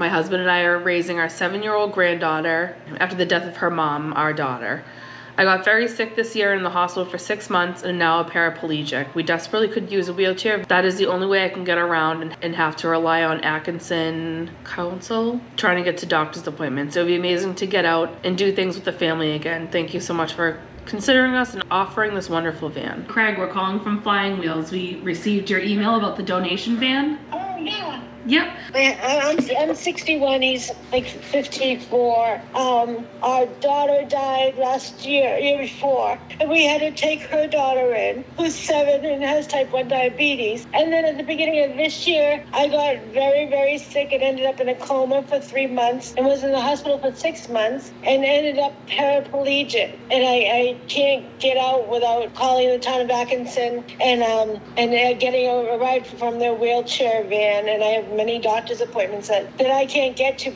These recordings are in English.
My husband and I are raising our 7-year-old granddaughter after the death of her mom, our daughter. I got very sick this year in the hospital for 6 months and now a paraplegic. We desperately could use a wheelchair. That is the only way I can get around and have to rely on Atkinson Council trying to get to doctor's appointments. It would be amazing to get out and do things with the family again. Thank you so much for considering us and offering this wonderful van. Craig, we're calling from Flying Wheels. We received your email about the donation van. Oh, yeah. Yep. I'm 61, he's like 54. Our daughter died last year before, and we had to take her daughter in, who's 7 and has type 1 diabetes. And then at the beginning of this year, I got very, very sick and ended up in a coma for 3 months and was in the hospital for 6 months and ended up paraplegic. And I can't get out without calling the town of Atkinson and getting a ride from their wheelchair van. And I have many doctor's appointments that I can't get to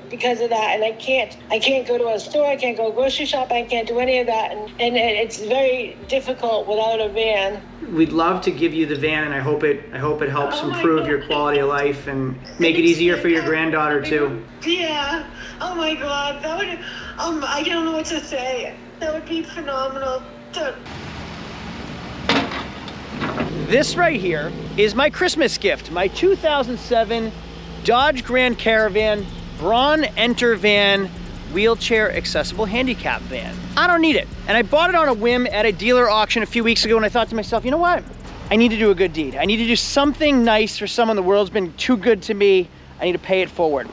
because of that, and I can't go to a store, I can't go grocery shop, I can't do any of that, and it's very difficult without a van. We'd love to give you the van, and I hope it helps improve your quality of life and make it easier for your granddaughter too. Yeah. Oh my God, that would I don't know what to say. That would be phenomenal. This right here is my Christmas gift, my 2007 Dodge Grand Caravan Braun Enter Van wheelchair accessible handicap van. I don't need it. And I bought it on a whim at a dealer auction a few weeks ago, and I thought to myself, you know what? I need to do a good deed. I need to do something nice for someone. The world's been too good to me. I need to pay it forward.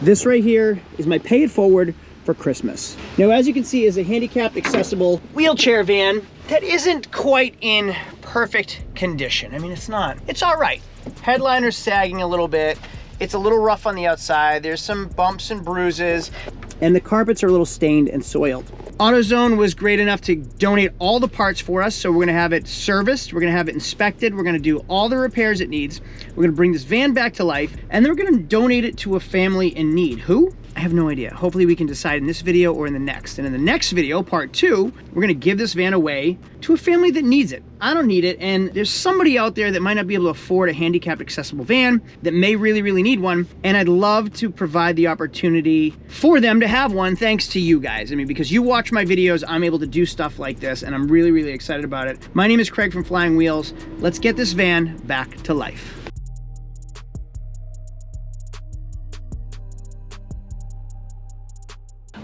This right here is my pay it forward for Christmas. Now, as you can see, is a handicapped accessible wheelchair van that isn't quite in perfect condition. I mean, it's not. It's all right. Headliner's sagging a little bit. It's a little rough on the outside. There's some bumps and bruises, and the carpets are a little stained and soiled. AutoZone was great enough to donate all the parts for us, so we're gonna have it serviced, we're gonna have it inspected, we're gonna do all the repairs it needs, we're gonna bring this van back to life, and then we're gonna donate it to a family in need. Who? I have no idea. Hopefully we can decide in this video or in the next. And in the next video, part 2, we're gonna give this van away to a family that needs it. I don't need it, and there's somebody out there that might not be able to afford a handicapped accessible van that may really, really need one, and I'd love to provide the opportunity for them to have one thanks to you guys. I mean, because you watch my videos, I'm able to do stuff like this, and I'm really, really excited about it. My name is Craig from Flying Wheels. Let's get this van back to life.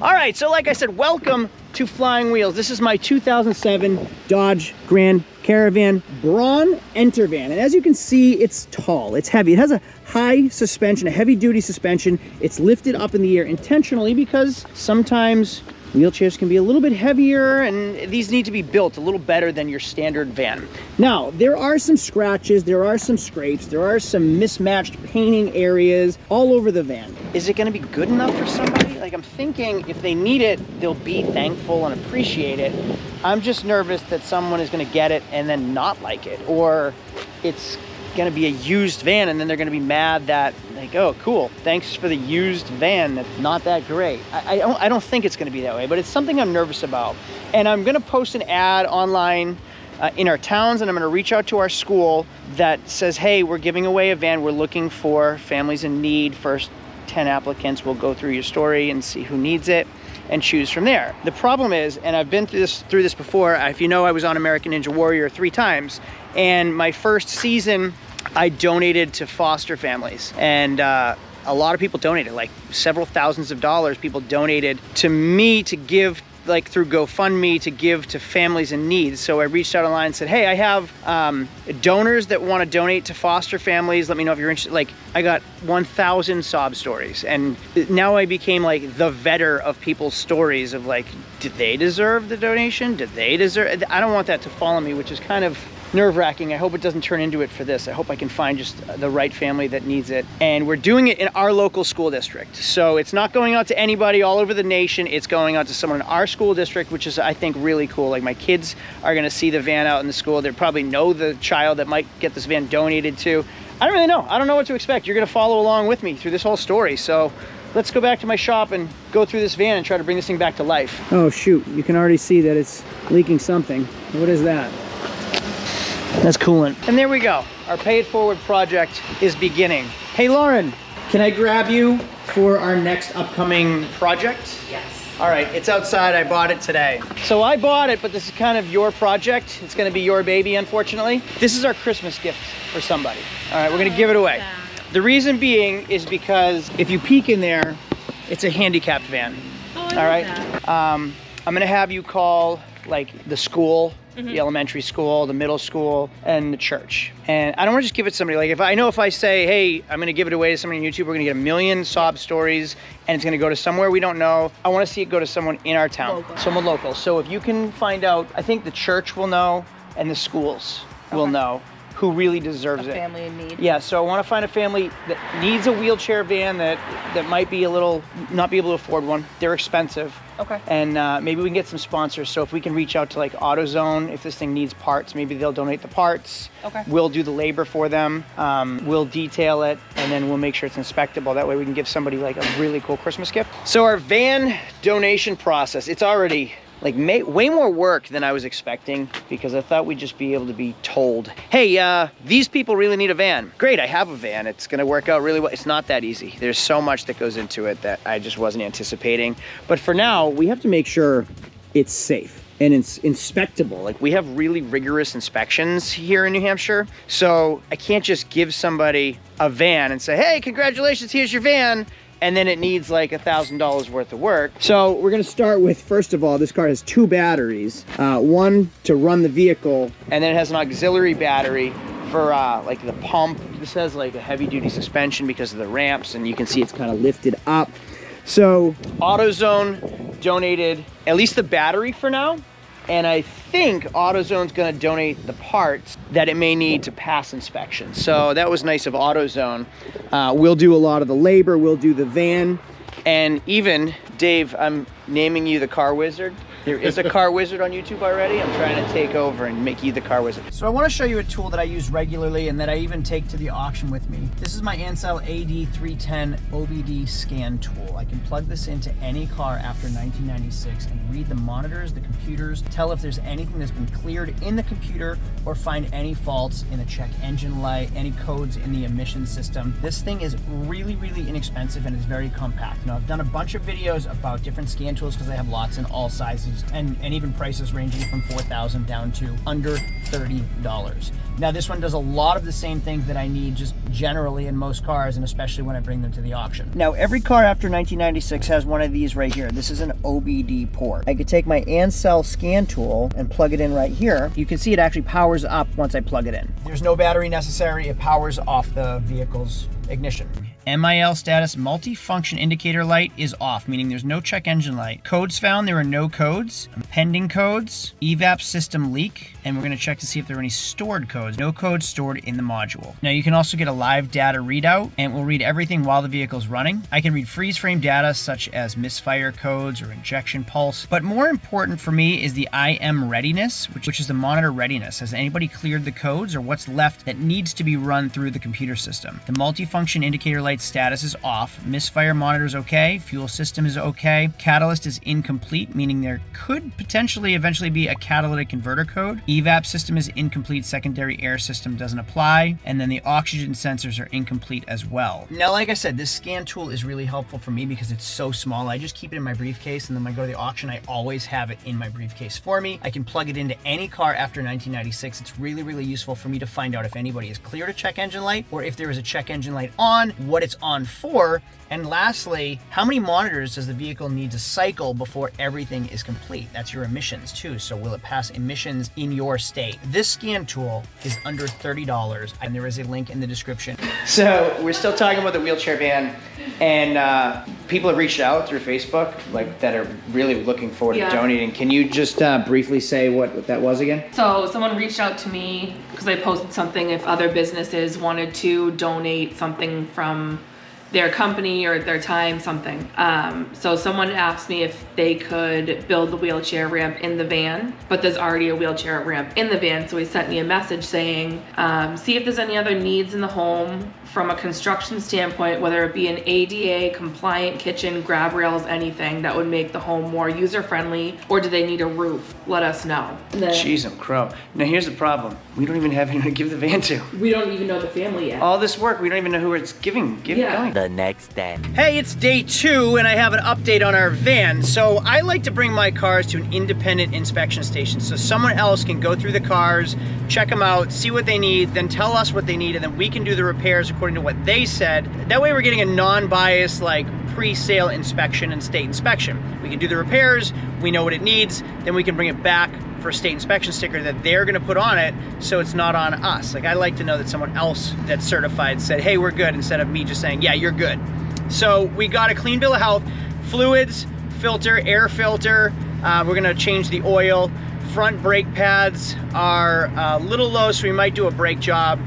All right, so like I said, welcome to Flying Wheels. This is my 2007 Dodge Grand Caravan Braun Enter van. And as you can see, it's tall, it's heavy. It has a high suspension, a heavy duty suspension. It's lifted up in the air intentionally because sometimes wheelchairs can be a little bit heavier, and these need to be built a little better than your standard van. Now, there are some scratches, there are some scrapes, there are some mismatched painting areas all over the van. Is it gonna be good enough for somebody? Like, I'm thinking if they need it, they'll be thankful and appreciate it. I'm just nervous that someone is gonna get it and then not like it, or it's gonna be a used van and then they're gonna be mad that, like, oh cool, thanks for the used van that's not that great. I don't think it's gonna be that way, but it's something I'm nervous about. And I'm gonna post an ad online in our towns, and I'm gonna reach out to our school that says, hey, we're giving away a van, we're looking for families in need. First 10 applicants will go through your story and see who needs it and choose from there. The problem is, and I've been through this before, if you know, I was on American Ninja Warrior 3 times, and my first season I donated to foster families, and a lot of people donated, like several thousands of dollars people donated to me to give, like through GoFundMe, to give to families in need. So I reached out online and said, hey, I have donors that want to donate to foster families. Let me know if you're interested. Like, I got 1,000 sob stories, and now I became like the vetter of people's stories of like, did they deserve the donation? Did they deserve? I don't want that to fall on me, which is kind of nerve-wracking. I hope it doesn't turn into it for this. I hope I can find just the right family that needs it. And we're doing it in our local school district. So it's not going out to anybody all over the nation. It's going out to someone in our school district, which is, I think, really cool. Like, my kids are gonna see the van out in the school. They probably know the child that might get this van donated to. I don't really know. I don't know what to expect. You're gonna follow along with me through this whole story. So let's go back to my shop and go through this van and try to bring this thing back to life. Oh shoot, you can already see that it's leaking something. What is that? That's coolant. And there we go. Our Pay It Forward project is beginning. Hey Lauren, Can I grab you for our next upcoming project? Yes. All right, it's outside. I bought it today. So I bought it, but this is kind of your project. It's gonna be your baby, unfortunately. This is our Christmas gift for somebody. All right, we're gonna give it away. The reason being is because if you peek in there, it's a handicapped van. Oh, all right. I'm gonna have you call like the school, the elementary school, the middle school, and the church. And I don't want to just give it to somebody. Like if I say, hey, I'm gonna give it away to somebody on YouTube, we're gonna get a million sob stories, and it's gonna go to somewhere we don't know. I want to see it go to someone in our town, someone local. So if you can find out, I think the church will know, and the schools will know who really deserves it. Family in need. Yeah, so I want to find a family that needs a wheelchair van that might be a little, not be able to afford one. They're expensive. Okay. And maybe we can get some sponsors. So if we can reach out to like AutoZone, if this thing needs parts, maybe they'll donate the parts. Okay. We'll do the labor for them. We'll detail it, and then we'll make sure it's inspectable. That way we can give somebody like a really cool Christmas gift. So our van donation process, it's already like way more work than I was expecting, because I thought we'd just be able to be told, hey, these people really need a van. Great, I have a van. It's gonna work out really well. It's not that easy. There's so much that goes into it that I just wasn't anticipating. But for now, we have to make sure it's safe and it's inspectable. Like we have really rigorous inspections here in New Hampshire. So I can't just give somebody a van and say, hey, congratulations, here's your van. And then it needs like $1,000 worth of work. So we're gonna start with, first of all, this car has 2 batteries. One to run the vehicle, and then it has an auxiliary battery for like the pump. This has like a heavy duty suspension because of the ramps, and you can see it's kind of lifted up. So AutoZone donated at least the battery for now. And I think AutoZone's gonna donate the parts that it may need to pass inspection. So that was nice of AutoZone. We'll do a lot of the labor, we'll do the van. And even, Dave, I'm naming you the car wizard. There is a car wizard on YouTube already. I'm trying to take over and make you the car wizard. So I want to show you a tool that I use regularly and that I even take to the auction with me. This is my Ansel AD310 OBD scan tool. I can plug this into any car after 1996 and read the monitors, the computers, tell if there's anything that's been cleared in the computer, or find any faults in the check engine light, any codes in the emission system. This thing is really, really inexpensive and it's very compact. Now, I've done a bunch of videos about different scan tools because I have lots in all sizes and even prices ranging from $4,000 down to under $30. Now, this one does a lot of the same things that I need just generally in most cars, and especially when I bring them to the auction. Now, every car after 1996 has one of these right here. This is an OBD port. I could take my Ansel scan tool and plug it in right here. You can see it actually powers up once I plug it in. There's no battery necessary. It powers off the vehicle's ignition. MIL status multi-function indicator light is off, meaning there's no check engine light. Codes found, there are no codes. Pending codes, evap system leak, and we're gonna check to see if there are any stored codes. No codes stored in the module. Now you can also get a live data readout, and we'll read everything while the vehicle's running. I can read freeze frame data such as misfire codes or injection pulse, but more important for me is the IM readiness, which is the monitor readiness. Has anybody cleared the codes or what's left that needs to be run through the computer system? The multi-function indicator light status is off. Misfire monitor is okay. Fuel system is okay. Catalyst is incomplete, meaning there could potentially eventually be a catalytic converter code. Evap system is incomplete. Secondary air system doesn't apply. And then the oxygen sensors are incomplete as well. Now, like I said, this scan tool is really helpful for me because it's so small. I just keep it in my briefcase, and then when I go to the auction, I always have it in my briefcase for me. I can plug it into any car after 1996. It's really, really useful for me to find out if anybody has cleared a check engine light, or if there is a check engine light on, what it's on for, and lastly, how many monitors does the vehicle need to cycle before everything is complete? That's your emissions too. So will it pass emissions in your state? This scan tool is under $30, and there is a link in the description. So we're still talking about the wheelchair van, and people have reached out through Facebook, like that are really looking forward to donating. Can you just briefly say what that was again? So someone reached out to me because I posted something if other businesses wanted to donate something from their company or their time, something. So someone asked me if they could build the wheelchair ramp in the van, but there's already a wheelchair ramp in the van. So he sent me a message saying, see if there's any other needs in the home from a construction standpoint, whether it be an ADA compliant kitchen, grab rails, anything that would make the home more user-friendly, or do they need a roof? Let us know. Jeez, I'm crow. Now here's the problem. We don't even have anyone to give the van to. We don't even know the family yet. All this work, we don't even know who it's going. the next day. Hey, it's day 2 and I have an update on our van. So I like to bring my cars to an independent inspection station so someone else can go through the cars, check them out, see what they need, then tell us what they need, and then we can do the repairs according to what they said. That way we're getting a non-biased, like, pre-sale inspection and state inspection. We can do the repairs, we know what it needs, then we can bring it back for a state inspection sticker that they're gonna put on it so it's not on us. Like, I like to know that someone else that's certified said, hey, we're good, instead of me just saying, yeah, you're good. So we got a clean bill of health, fluids, filter, air filter, we're gonna change the oil. Front brake pads are a little low, so we might do a brake job,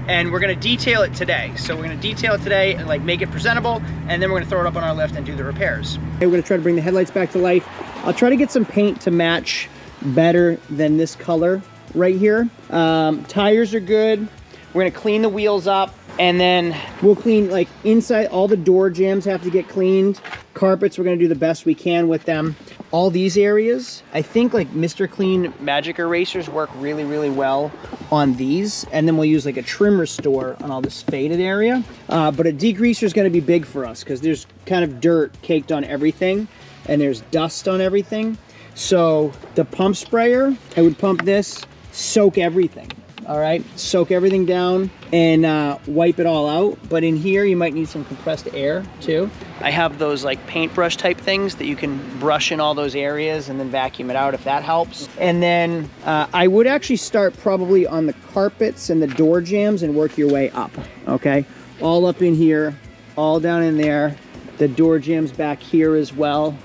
and we're gonna detail it today. So we're gonna detail it today and like make it presentable, and then we're gonna throw it up on our lift and do the repairs. Hey, we're gonna try to bring the headlights back to life. I'll try to get some paint to match better than this color right here. Tires are good. We're gonna clean the wheels up, and then we'll clean like inside. All the door jambs have to get cleaned. Carpets, we're gonna do the best we can with them. All these areas, I think like Mr. Clean magic erasers work really, really well on these. And then we'll use like a trim restore on all this faded area. But a degreaser is gonna be big for us because there's kind of dirt caked on everything and there's dust on everything. So the pump sprayer, I would pump this, soak everything. All right, soak everything down and wipe it all out. But in here, you might need some compressed air too. I have those like paintbrush type things that you can brush in all those areas and then vacuum it out if that helps. And then I would actually start probably on the carpets and the door jambs and work your way up, okay? All up in here, all down in there, the door jambs back here as well,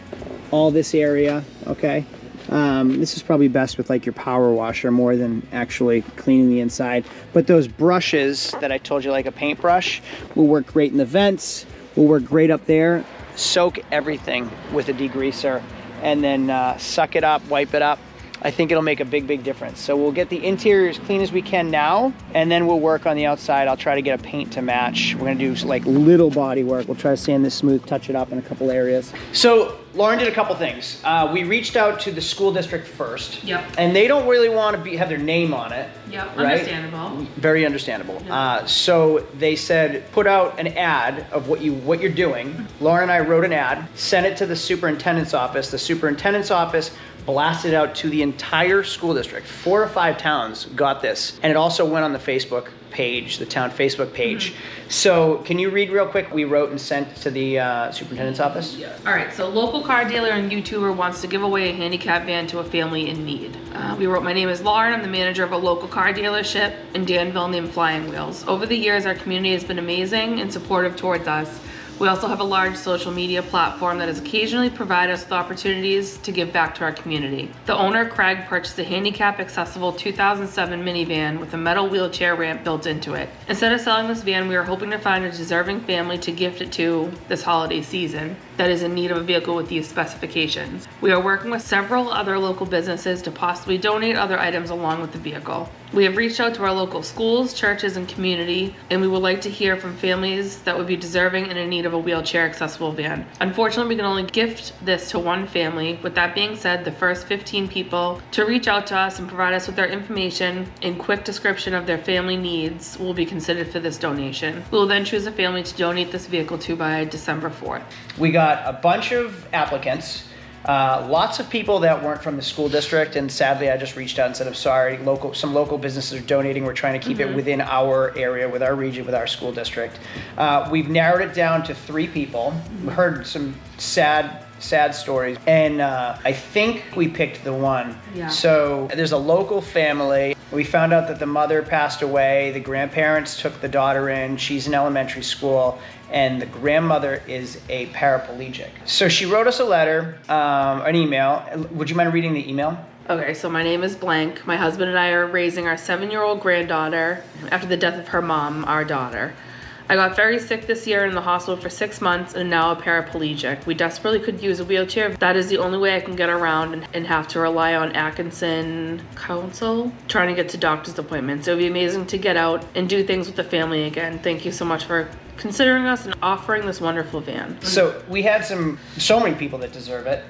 all this area, okay? This is probably best with like your power washer more than actually cleaning the inside. But those brushes that I told you, like a paintbrush, will work great in the vents, will work great up there. Soak everything with a degreaser and then suck it up, wipe it up. I think it'll make a big, big difference. So we'll get the interior as clean as we can now, and then we'll work on the outside. I'll try to get a paint to match. We're gonna do like little body work. We'll try to sand this smooth, touch it up in a couple areas. So Lauren did a couple things. We reached out to the school district first. Yep. And they don't really want to have their name on it. Yep, right? understandable. Very understandable. Yep. So they said, put out an ad of what you're doing. Lauren and I wrote an ad, sent it to the superintendent's office. The superintendent's office blasted out to the entire school district. 4 or 5 towns got this. And it also went on the Facebook page, the town Facebook page. So can you read real quick? We wrote and sent to the superintendent's office. All right, so local car dealer and YouTuber wants to give away a handicap van to a family in need. We wrote, my name is Lauren, I'm the manager of a local car dealership in Danville named Flying Wheels. Over the years, our community has been amazing and supportive towards us. We also have a large social media platform that has occasionally provided us with opportunities to give back to our community. The owner, Craig, purchased a handicap accessible 2007 minivan with a metal wheelchair ramp built into it. Instead of selling this van, we are hoping to find a deserving family to gift it to this holiday season that is in need of a vehicle with these specifications. We are working with several other local businesses to possibly donate other items along with the vehicle. We have reached out to our local schools, churches, and community, and we would like to hear from families that would be deserving and in need of a wheelchair accessible van. Unfortunately, we can only gift this to one family. With that being said, the first 15 people to reach out to us and provide us with their information and quick description of their family needs will be considered for this donation. We will then choose a family to donate this vehicle to by December 4th. We got a bunch of applicants. Lots of people that weren't from the school district, and sadly I just reached out and said, I'm sorry, some local businesses are donating. We're trying to keep it within our area, with our region, with our school district. We've narrowed it down to 3 people. We heard some sad stories, and I think we picked the one. Yeah. So there's a local family. We found out that the mother passed away. The grandparents took the daughter in. She's in elementary school, and the grandmother is a paraplegic. So she wrote us a letter, an email. Would you mind reading the email? Okay, so my name is blank. My husband and I are raising our 7-year-old granddaughter after the death of her mom, our daughter. I got very sick this year in the hospital for 6 months and now a paraplegic. We desperately could use a wheelchair. That is the only way I can get around and have to rely on Atkinson Council trying to get to doctor's appointments. It would be amazing to get out and do things with the family again. Thank you so much for considering us and offering this wonderful van. So we had so many people that deserve it,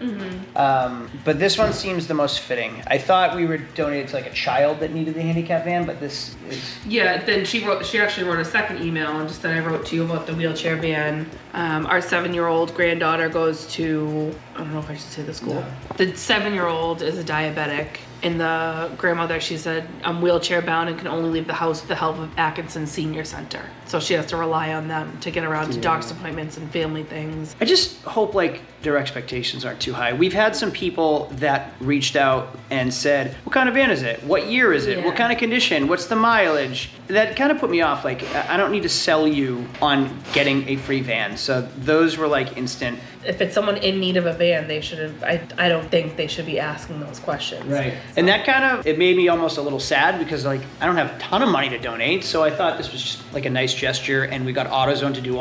but this one seems the most fitting. I thought we would donate it to like a child that needed the handicap van, but this is... Yeah, then she actually wrote a second email and just said, I wrote to you about the wheelchair van. Our 7-year-old granddaughter goes to, I don't know if I should say the school. No. The 7-year-old is a diabetic. And the grandmother, she said, I'm wheelchair bound and can only leave the house with the help of Atkinson Senior Center. So she has to rely on them to get around to doctor's appointments and family things. I just hope like their expectations aren't too high. We've had some people that reached out and said, what kind of van is it? What year is it? What kind of condition? What's the mileage? That kind of put me off. Like, I don't need to sell you on getting a free van. So those were like instant. If it's someone in need of a van, they should have, I don't think they should be asking those questions. Right. So. And that kind of, it made me almost a little sad because like, I don't have a ton of money to donate. So I thought this was just like a nice gesture, and we got AutoZone to do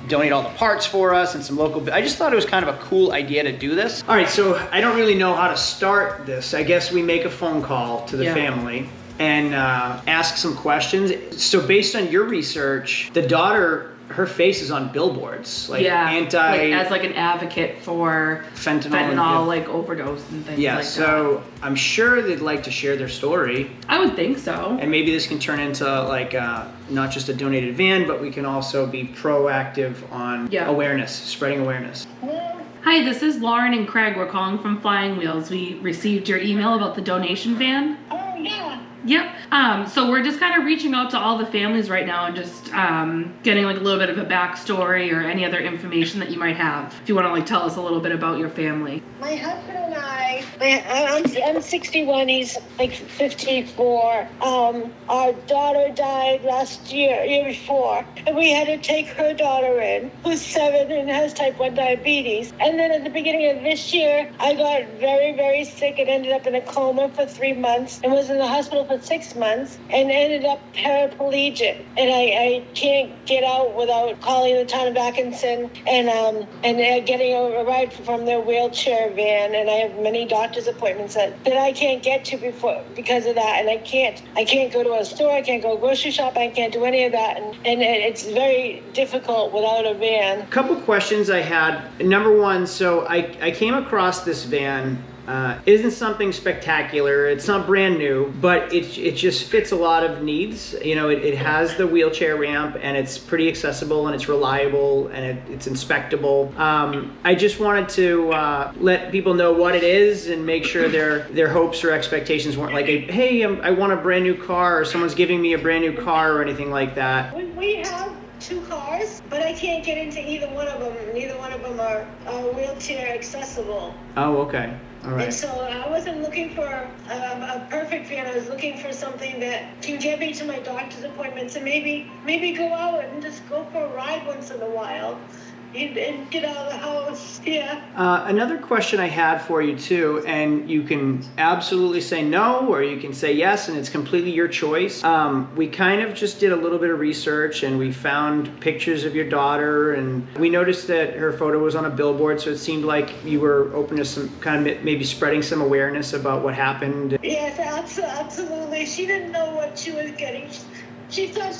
donate all the parts for us and some local, I just thought it was kind of a cool idea to do this. All right. So I don't really know how to start this. I guess we make a phone call to the family and ask some questions. So based on your research, the daughter, her face is on billboards, like as like an advocate for fentanyl like overdose and things like that. So I'm sure they'd like to share their story. I would think so. And maybe this can turn into like not just a donated van, but we can also be proactive on awareness, spreading awareness. Hi, this is Lauren and Craig. We're calling from Flying Wheels. We received your email about the donation van. Oh, yeah. Yep. So we're just kind of reaching out to all the families right now and just getting like a little bit of a backstory or any other information that you might have. If you want to like tell us a little bit about your family. My husband and I'm 61, he's like 54. Our daughter died last year before, and we had to take her daughter in, who's 7 and has type 1 diabetes. And then at the beginning of this year, I got very, very sick and ended up in a coma for 3 months and was in the hospital for 6 months and ended up paraplegic. And I can't get out without calling the town of Atkinson and getting a ride from their wheelchair van. And I have many doctor's appointments that I can't get to because of that. And I can't go to a store, I can't go grocery shop, I can't do any of that. And it's very difficult without a van. A couple questions I had. Number one, so I came across this van. Isn't something spectacular. It's not brand new, but it just fits a lot of needs. You know, it has the wheelchair ramp, and it's pretty accessible, and it's reliable, and it's inspectable. I just wanted to let people know what it is and make sure their hopes or expectations weren't like, hey, I want a brand new car, or someone's giving me a brand new car, or anything like that. We have 2 cars, but I can't get into either one of them. Neither one of them are wheelchair accessible. Oh, okay. All right. And so I wasn't looking for a perfect van. I was looking for something that can get me to my doctor's appointments and maybe go out and just go for a ride once in a while. And get out of the house. Another question I had for you too, and you can absolutely say no or you can say yes, and it's completely your choice. We kind of just did a little bit of research and we found pictures of your daughter, and we noticed that her photo was on a billboard, so it seemed like you were open to some kind of maybe spreading some awareness about what happened. Yes, absolutely. She didn't know what she was getting. She thought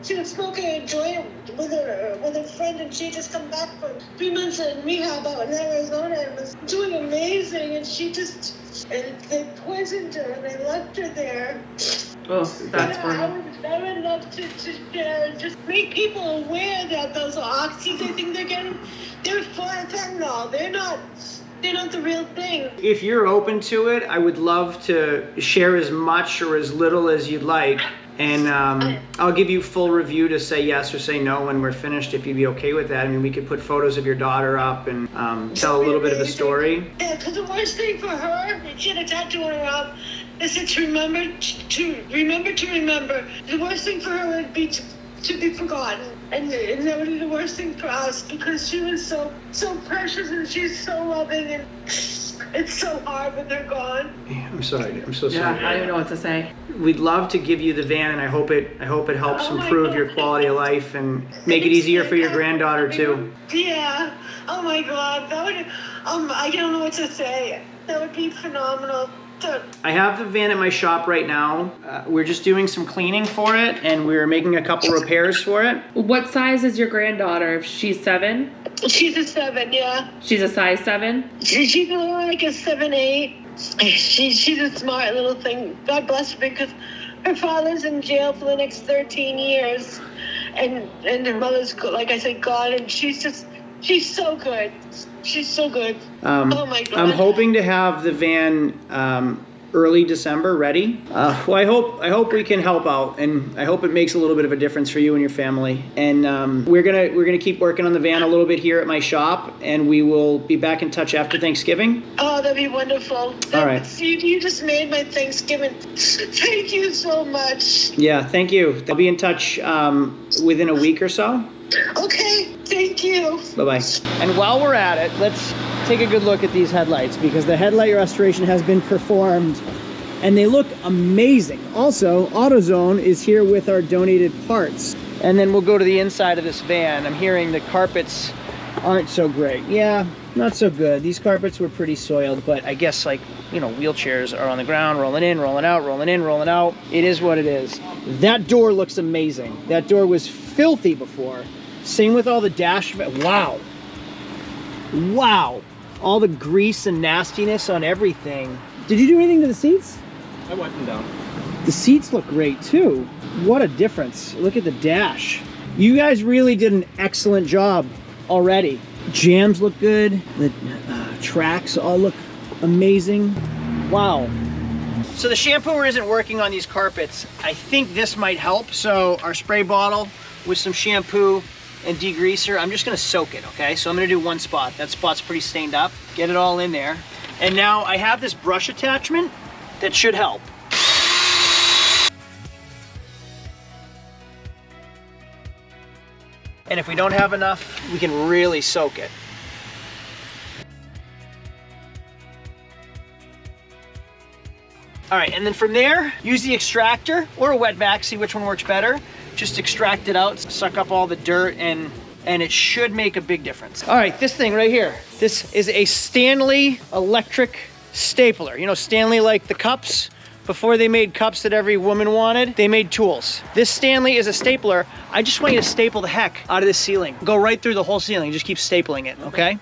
she was smoking a joint with her friend, and she just come back from 3 months in rehab out in Arizona and was doing amazing, and they poisoned her and they left her there. Oh, that's funny. I would love to share, just make people aware that those oxys they think they're fentanyl. They're not the real thing. If you're open to it, I would love to share as much or as little as you'd like. And I'll give you full review to say yes or say no when we're finished, if you'd be okay with that. I mean, we could put photos of your daughter up and tell a little bit of a story. Yeah, because the worst thing for her, she had a tattoo on her arm, is to remember. The worst thing for her would be to be forgotten. And that would be the worst thing for us, because she was so precious and she's so loving, and it's so hard when they're gone. Yeah, I'm sorry. I'm so sorry. Yeah, I don't even know what to say. We'd love to give you the van, and I hope it helps improve your quality of life and make it easier for your granddaughter too. Yeah. Oh my God. That would. I don't know what to say. That would be phenomenal. I have the van at my shop right now. We're just doing some cleaning for it, and we're making a couple repairs for it. What size is your granddaughter? If she's 7? She's a 7, yeah. She's a size 7? She's like a 7'8". She's a smart little thing. God bless her, because her father's in jail for the next 13 years. And her mother's, like I said, gone. And she's so good. She's so good. Oh my God. I'm hoping to have the van early December ready. Well, I hope we can help out, and I hope it makes a little bit of a difference for you and your family. And we're gonna keep working on the van a little bit here at my shop, and we will be back in touch after Thanksgiving. Oh, that'd be wonderful. All right. You just made my Thanksgiving. Thank you so much. Yeah, thank you. I'll be in touch within a week or so. Okay, thank you. Bye-bye. And while we're at it, let's take a good look at these headlights, because the headlight restoration has been performed and they look amazing. Also, AutoZone is here with our donated parts. And then we'll go to the inside of this van. I'm hearing the carpets aren't so great. Yeah, not so good. These carpets were pretty soiled, but I guess, like, you know, wheelchairs are on the ground, rolling in, rolling out, rolling in, rolling out. It is what it is. That door looks amazing. That door was filthy before. Same with all the dash. Wow. Wow. All the grease and nastiness on everything. Did you do anything to the seats? I wiped them down. The seats look great too. What a difference. Look at the dash. You guys really did an excellent job already. Jams look good. The tracks all look amazing. Wow. So the shampooer isn't working on these carpets. I think this might help. So our spray bottle with some shampoo and degreaser, I'm just gonna soak it, okay? So I'm gonna do one spot. That spot's pretty stained up. Get it all in there. And now I have this brush attachment that should help. And if we don't have enough, we can really soak it. All right, and then from there, use the extractor or a wet vac, see which one works better. Just extract it out, suck up all the dirt, and it should make a big difference. All right, this thing right here. This is a Stanley electric stapler. You know, Stanley, like the cups, before they made cups that every woman wanted, they made tools. This Stanley is a stapler. I just want you to staple the heck out of this ceiling. Go right through the whole ceiling, just keep stapling it, okay?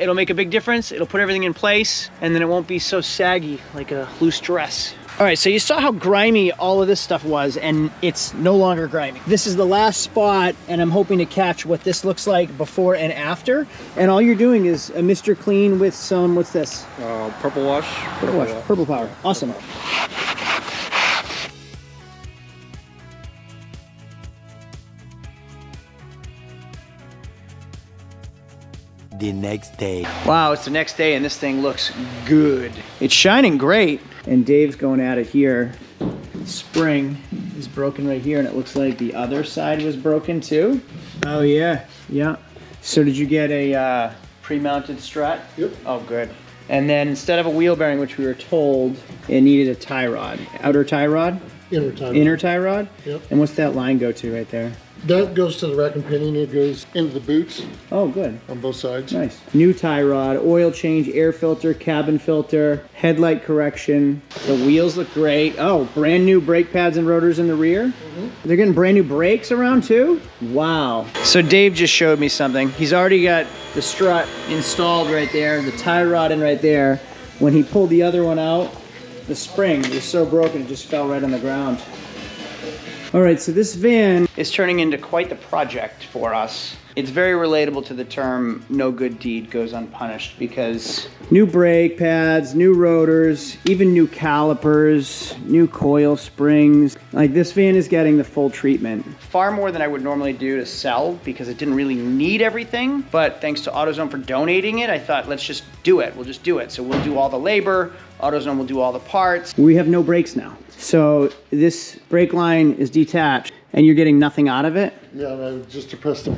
It'll make a big difference. It'll put everything in place, and then it won't be so saggy like a loose dress. All right, so you saw how grimy all of this stuff was, and it's no longer grimy. This is the last spot, and I'm hoping to catch what this looks like before and after. And all you're doing is a Mr. Clean with some, what's this? Purple wash. Purple wash, purple power, awesome. The next day. Wow, it's the next day and this thing looks good. It's shining great. And Dave's going at it here. Spring is broken right here, and it looks like the other side was broken too. Oh yeah, yeah. So did you get a pre-mounted strut? Yep. Oh good. And then instead of a wheel bearing, which we were told, it needed a tie rod. Outer tie rod? Inner tie rod. Inner tie rod? Yep. And what's that line go to right there? That goes to the rack and pinion. It goes into the boots Oh, good. on both sides. Nice. New tie rod, oil change, air filter, cabin filter, headlight correction. The wheels look great. Oh, brand new brake pads and rotors in the rear. They're getting brand new brakes around too? Wow. So Dave just showed me something. He's already got the strut installed right there, the tie rod in right there. When he pulled the other one out, the spring was so broken it just fell right on the ground. All right, so this van is turning into quite the project for us. It's very relatable to the term, no good deed goes unpunished, because new brake pads, new rotors, even new calipers, new coil springs. Like, this van is getting the full treatment. Far more than I would normally do to sell, because it didn't really need everything. But thanks to AutoZone for donating it, I thought, let's just do it. We'll just do it. So we'll do all the labor, AutoZone will do all the parts. We have no brakes now. So this brake line is detached and you're getting nothing out of it? Yeah, and I just depressed the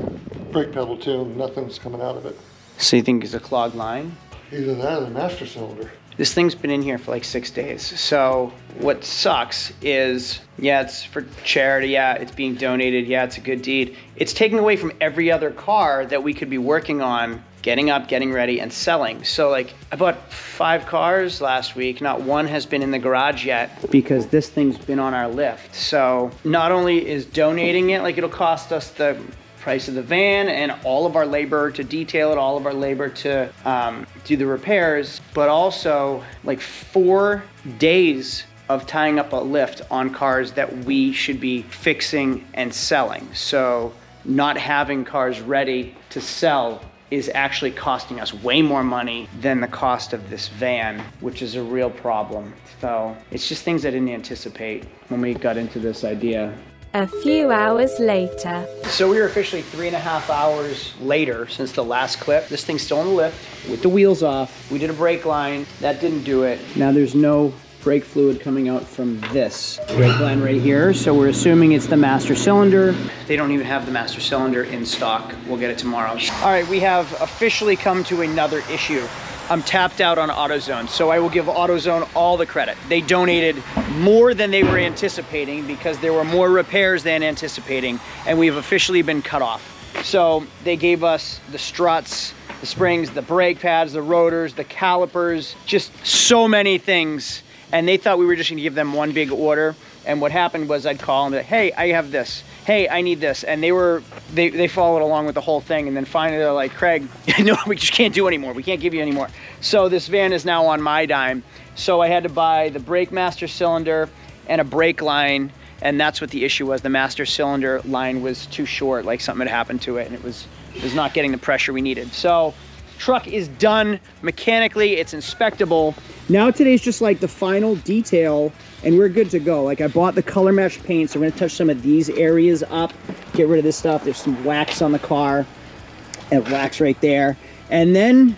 brake pedal too, and nothing's coming out of it. So you think it's a clogged line? Either that or the master cylinder. This thing's been in here for like 6 days. So what sucks is, yeah, it's for charity, yeah, it's being donated, yeah, it's a good deed. It's taking away from every other car that we could be working on getting up, getting ready, and selling. So like I bought 5 cars last week. Not one has been in the garage yet because this thing's been on our lift. So not only is donating it, like it'll cost us the price of the van and all of our labor to detail it, all of our labor to do the repairs, but also like 4 days of tying up a lift on cars that we should be fixing and selling. So not having cars ready to sell is actually costing us way more money than the cost of this van, which is a real problem. So it's just things I didn't anticipate when we got into this idea. A few hours later. So we were officially 3.5 hours later since the last clip. This thing's still on the lift with the wheels off. We did a brake line. That didn't do it. Now there's no brake fluid coming out from this brake line right here. So we're assuming it's the master cylinder. They don't even have the master cylinder in stock. We'll get it tomorrow. All right, we have officially come to another issue. I'm tapped out on AutoZone, so I will give AutoZone all the credit. They donated more than they were anticipating because there were more repairs than anticipating, and we've officially been cut off. So they gave us the struts, the springs, the brake pads, the rotors, the calipers, just so many things. And they thought we were just gonna give them one big order. And what happened was I'd call and be like, hey, I have this. Hey, I need this. And they followed along with the whole thing. And then finally they're like, Craig, no, we just can't do anymore. We can't give you any more. So this van is now on my dime. So I had to buy the brake master cylinder and a brake line. And that's what the issue was. The master cylinder line was too short, like something had happened to it. And it was not getting the pressure we needed. So truck is done mechanically, it's inspectable. Now today's just like the final detail and we're good to go. Like I bought the color match paint, so we're gonna touch some of these areas up, get rid of this stuff. There's some wax on the car and wax right there. And then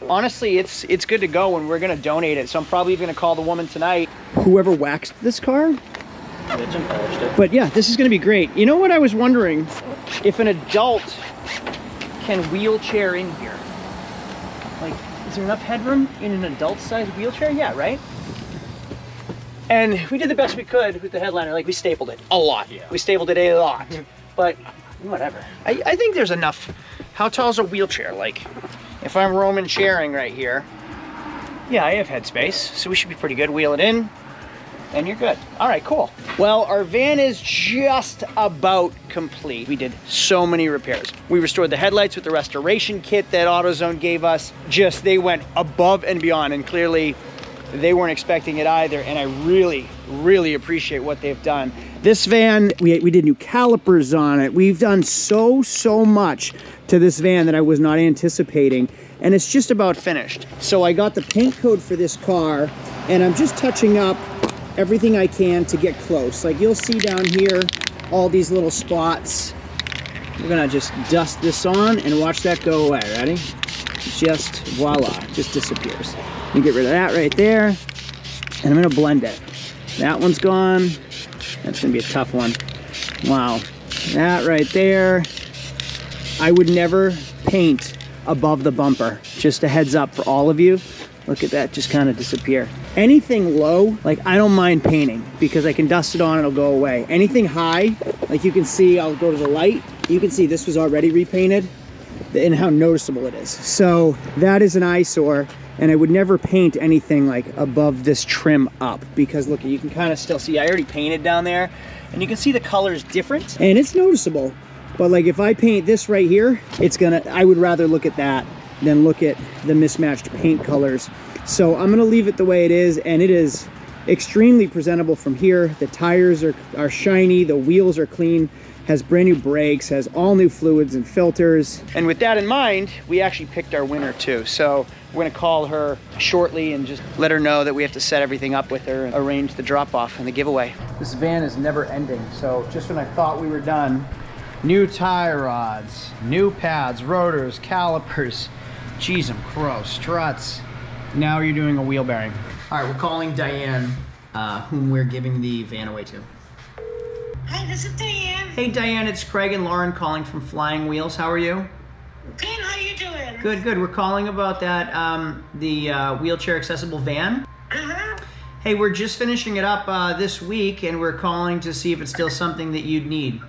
honestly, it's good to go and we're gonna donate it. So I'm probably gonna call the woman tonight, whoever waxed this car. But yeah, this is gonna be great. You know what I was wondering? If an adult can wheelchair in here. Like, is there enough headroom in an adult-sized wheelchair? Yeah, right? And we did the best we could with the headliner. Like, we stapled it a lot. Yeah. We stapled it a lot. But whatever. I think there's enough. How tall is a wheelchair? Like, if I'm Roman chairing right here, yeah, I have headspace, so we should be pretty good. Wheel it in, and you're good. All right, cool. Well, our van is just about complete. We did so many repairs. We restored the headlights with the restoration kit that AutoZone gave us. Just, they went above and beyond, and clearly they weren't expecting it either, and I really, really appreciate what they've done. This van, we did new calipers on it. We've done so much to this van that I was not anticipating, and it's just about finished. So I got the paint code for this car, and I'm just touching up everything I can to get close. Like you'll see down here, all these little spots. We're gonna just dust this on and watch that go away, ready? Just voila, just disappears. You get rid of that right there, and I'm gonna blend it. That one's gone. That's gonna be a tough one. Wow, that right there. I would never paint above the bumper. Just a heads up for all of you. Look at that, just kind of disappear. Anything low, like I don't mind painting because I can dust it on and it'll go away. Anything high, like you can see, I'll go to the light. You can see this was already repainted and how noticeable it is. So that is an eyesore, and I would never paint anything like above this trim up because look, you can kind of still see, I already painted down there and you can see the color is different and it's noticeable. But like if I paint this right here, I would rather look at that than look at the mismatched paint colors. So I'm gonna leave it the way it is, and it is extremely presentable from here. The tires are shiny, the wheels are clean, has brand new brakes, has all new fluids and filters. And with that in mind, we actually picked our winner too. So we're gonna call her shortly and just let her know that we have to set everything up with her and arrange the drop off and the giveaway. This van is never ending. So just when I thought we were done, new tie rods, new pads, rotors, calipers, geez, I'm crow, struts. Now you're doing a wheel bearing. All right, we're calling Diane, whom we're giving the van away to. Hi, this is Diane. Hey Diane, it's Craig and Lauren calling from Flying Wheels. How are you? Good, how you doing? Good, good. We're calling about that, the wheelchair accessible van. Uh-huh. Hey, we're just finishing it up this week, and we're calling to see if it's still something that you'd need.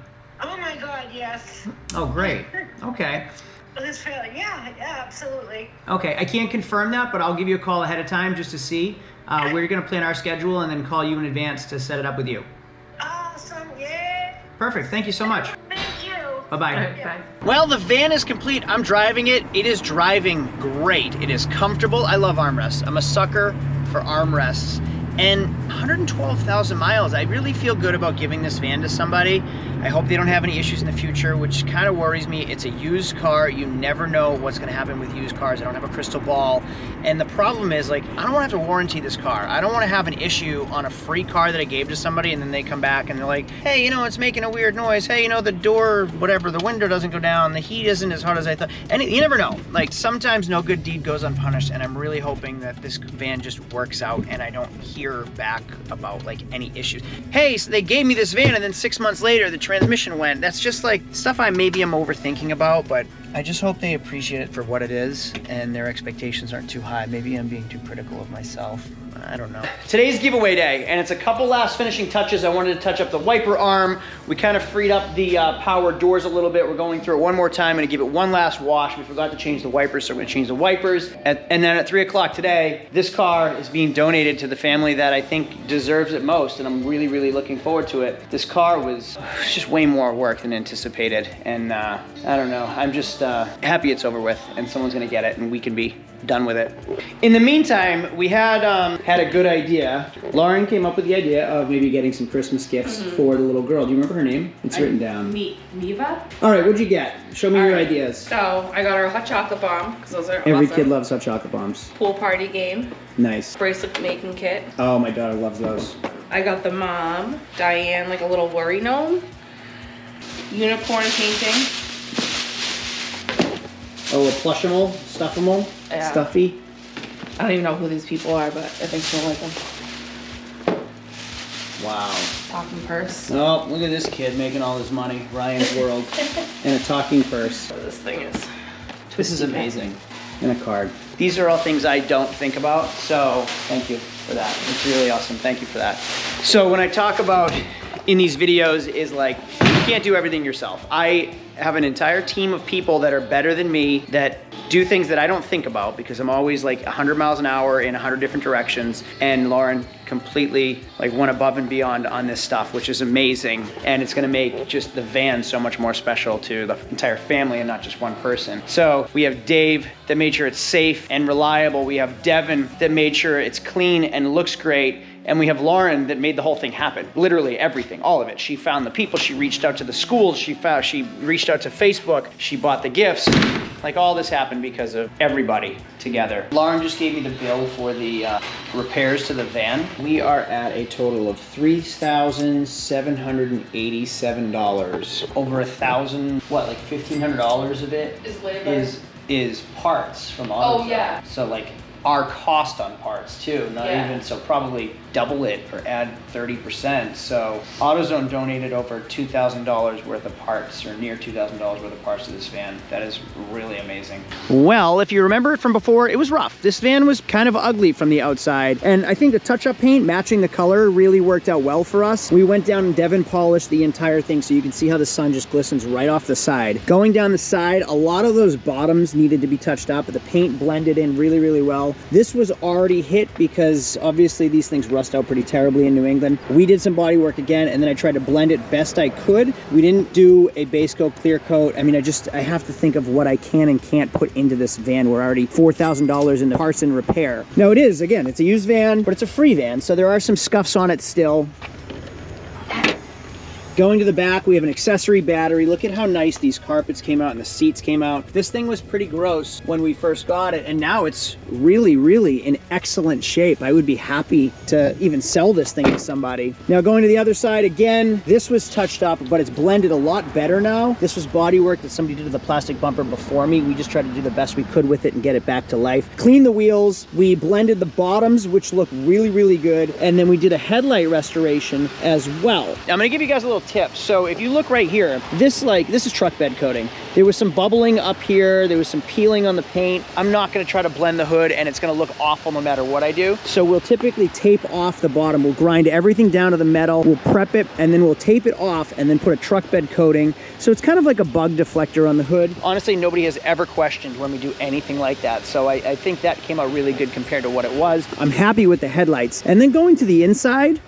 Oh my God, yes. Oh, great. Okay. This feeling, yeah, absolutely. Okay, I can't confirm that, but I'll give you a call ahead of time just to see. We're gonna plan our schedule and then call you in advance to set it up with you. Awesome, yeah. Perfect, thank you so much. Thank you. Bye-bye. All right, bye. Well, the van is complete. I'm driving it. It is driving great. It is comfortable. I love armrests. I'm a sucker for armrests. And 112,000 miles. I really feel good about giving this van to somebody. I hope they don't have any issues in the future, which kind of worries me. It's a used car. You never know what's going to happen with used cars. I don't have a crystal ball. And the problem is, like, I don't want to have to warranty this car. I don't want to have an issue on a free car that I gave to somebody and then they come back and they're like, hey, you know, it's making a weird noise. Hey, you know, the door, whatever, the window doesn't go down. The heat isn't as hot as I thought. And you never know. Like, sometimes no good deed goes unpunished. And I'm really hoping that this van just works out and I don't hear back about like any issues. Hey, so they gave me this van and then 6 months later the transmission went. That's just like stuff I maybe am overthinking about, but I just hope they appreciate it for what it is and their expectations aren't too high. Maybe I'm being too critical of myself. I don't know. Today's giveaway day, and it's a couple last finishing touches. I wanted to touch up the wiper arm. We kind of freed up the power doors a little bit. We're going through it one more time. I'm gonna give it one last wash. We forgot to change the wipers, so we're gonna change the wipers. And then at 3 o'clock today, this car is being donated to the family that I think deserves it most, and I'm really, really looking forward to it. This car was just way more work than anticipated, and I don't know. I'm just happy it's over with, and someone's gonna get it, and we can be done with it. In the meantime, we had a good idea. Lauren came up with the idea of maybe getting some Christmas gifts for the little girl. Do you remember her name? It's written down. Miva? All right, what'd you get? Show me your right. ideas. So I got her a hot chocolate bomb because those are Every awesome. kid loves hot chocolate bombs. Pool party game, Nice. bracelet making kit. Oh, my daughter loves those. I got the mom, Diane, like a little worry gnome, unicorn painting. Oh, a plushimal, stuffimal, Yeah. stuffy. I don't even know who these people are, but I think she'll like them. Wow. Talking purse. Oh, look at this kid making all this money. Ryan's World. And a talking purse. So this thing is. This is amazing. And a card. These are all things I don't think about, so thank you for that. It's really awesome. Thank you for that. So when I talk about in these videos is like, you can't do everything yourself. I have an entire team of people that are better than me that do things that I don't think about because I'm always like 100 miles an hour in 100 different directions. And Lauren completely like went above and beyond on this stuff, which is amazing. And it's gonna make just the van so much more special to the entire family and not just one person. So we have Dave that made sure it's safe and reliable. We have Devin that made sure it's clean and looks great. And we have Lauren that made the whole thing happen. Literally everything, all of it. She found the people, she reached out to the schools, she reached out to Facebook, she bought the gifts. Like all this happened because of everybody together. Lauren just gave me the bill for the repairs to the van. We are at a total of $3,787. Over 1,000, what, like $1,500 of it Is labor. is parts from AutoZone. Oh, yeah. So like our cost on parts too, not Yeah. even, so probably double it or add 30%. So AutoZone donated over $2,000 worth of parts, or near $2,000 worth of parts to this van. That is really amazing. Well, if you remember it from before, it was rough. This van was kind of ugly from the outside, and I think the touch-up paint matching the color really worked out well for us. We went down and Devin polished the entire thing so you can see how the sun just glistens right off the side. Going down the side, a lot of those bottoms needed to be touched up, but the paint blended in really, really well. This was already hit because obviously these things rust out pretty terribly in New England. We did some body work again, and then I tried to blend it best I could. We didn't do a base coat, clear coat. I mean, I have to think of what I can and can't put into this van. We're already $4,000 into parts and repair. Now it is, again, it's a used van, but it's a free van, so there are some scuffs on it still. Going to the back, we have an accessory battery. Look at how nice these carpets came out and the seats came out. This thing was pretty gross when we first got it, and now it's really, really in excellent shape. I would be happy to even sell this thing to somebody. Now going to the other side, again, this was touched up, but it's blended a lot better now. This was body work that somebody did to the plastic bumper before me. We just tried to do the best we could with it and get it back to life. Cleaned the wheels. We blended the bottoms, which look really, really good. And then we did a headlight restoration as well. I'm gonna give you guys a little tip. So if you look right here, this is truck bed coating. There was some bubbling up here. There was some peeling on the paint. I'm not gonna try to blend the hood and it's gonna look awful no matter what I do. So we'll typically tape off the bottom. We'll grind everything down to the metal. We'll prep it and then we'll tape it off and then put a truck bed coating. So it's kind of like a bug deflector on the hood. Honestly, nobody has ever questioned when we do anything like that. So I think that came out really good compared to what it was. I'm happy with the headlights. And then going to the inside,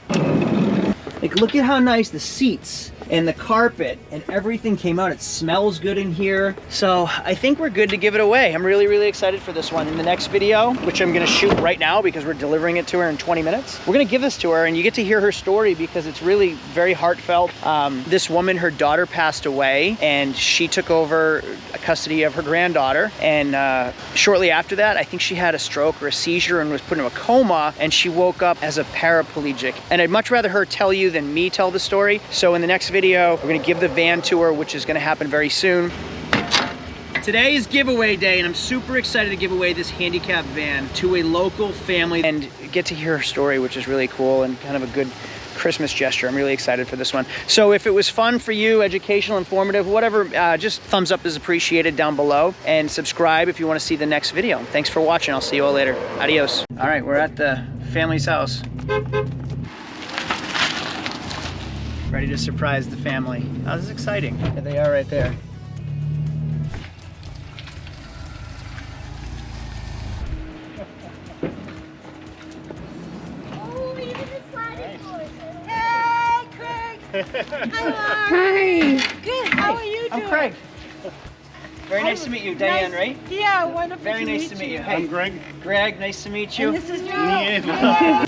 like look at how nice the seats and the carpet and everything came out. It smells good in here. So I think we're good to give it away. I'm really, really excited for this one. In the next video, which I'm gonna shoot right now because we're delivering it to her in 20 minutes, we're gonna give this to her and you get to hear her story because it's really very heartfelt. This woman, her daughter passed away and she took over custody of her granddaughter. And shortly after that, I think she had a stroke or a seizure and was put in a coma and she woke up as a paraplegic. And I'd much rather her tell you than me tell the story. So in the next video, we're gonna give the van to her, which is gonna happen very soon. Today is giveaway day and I'm super excited to give away this handicap van to a local family and get to hear her story, which is really cool and kind of a good Christmas gesture. I'm really excited for this one. So if it was fun for you, educational, informative, whatever, just thumbs up is appreciated down below and subscribe if you want to see the next video. Thanks for watching. I'll see you all later. Adios. All right, we're at the family's house. Ready to surprise the family. Oh, this is exciting. There they are right there. Oh, even the sliding doors. Hey, Craig. Hi. Good. How are you doing? I'm Craig. Very nice to meet you, Diane, right? Yeah, wonderful. Very nice to meet you. Hey, I'm Greg. Greg, nice to meet you. And this is Joe.